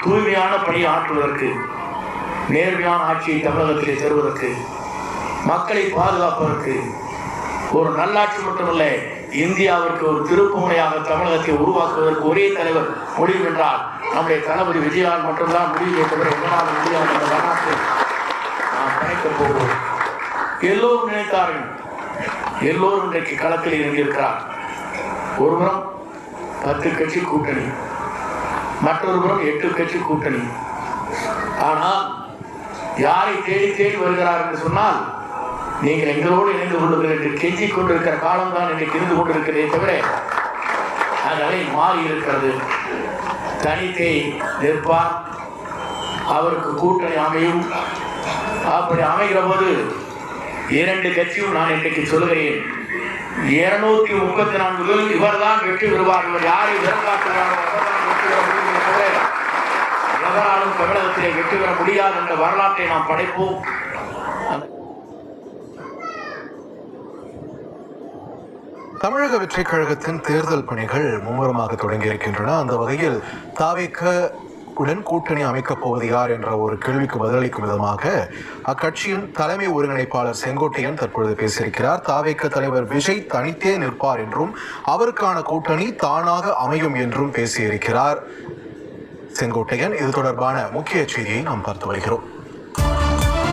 தூய்மையான பணி ஆற்றுவதற்கு, நேர்மையான ஆட்சியை தமிழகத்திலே தருவதற்கு, மக்களை பாதுகாப்பதற்கு, ஒரு நல்லாட்சி மட்டுமல்ல இந்தியாவிற்கு ஒரு திருப்புமுனையாக தமிழகத்தை உருவாக்குவதற்கு ஒரே தலைவர் முடிவு என்றால் நம்முடைய தளபதி விஜயால் மட்டும்தான் முடிவு தவிர எங்களால் முடியாது. அந்த வரலாற்றை நாம் படைக்கப் போகிறோம். எல்லோரும் நினைத்தார்கள், எல்லோரும் இன்றைக்கு களத்தில் இறங்கியிருக்கிறார். ஒருபுறம் 10 கட்சி கூட்டணி, மற்றொரு புறம் 8 கட்சி கூட்டணி. ஆனால் யாரை தேடி தேடி வருகிறார் என்று சொன்னால், நீங்கள் எங்களோடு இணைந்து கொள்ளுங்கள் என்று கெஞ்சிக் கொண்டிருக்கிற காலம்தான் இன்றைக்கு இருந்து கொண்டிருக்கிறதே தவிர அதனை மாறி இருக்கிறது. தனித்தை நிற்பார், அவருக்கு கூட்டணி அமையும். அப்படி அமைகிற போது 2 கட்சியும் நான் இன்றைக்கு சொல்கிறேன், 234 இவர்தான் வெற்றி பெறுவார். இவர் யாரை விரங்காட்டுகிறாரோ எவராலும் தமிழகத்திலே வெற்றி பெற முடியாது என்ற வரலாற்றை நாம் படைப்போம். தமிழக வெற்றிக் கழகத்தின் தேர்தல் பணிகள் மும்முரமாக தொடங்கியிருக்கின்றன. அந்த வகையில் தாவேக உடன் கூட்டணி அமைக்கப் போவது யார் என்ற ஒரு கேள்விக்கு பதிலளிக்கும் விதமாக அக்கட்சியின் தலைமை ஒருங்கிணைப்பாளர் செங்கோட்டையன் தற்பொழுது பேசியிருக்கிறார். தாவேக தலைவர் விஜய் தனித்தே நிற்பார் என்றும் அவருக்கான கூட்டணி தானாக அமையும் என்றும் பேசியிருக்கிறார் செங்கோட்டையன். இது தொடர்பான முக்கிய செய்தியை நாம் பார்த்து வருகிறோம்.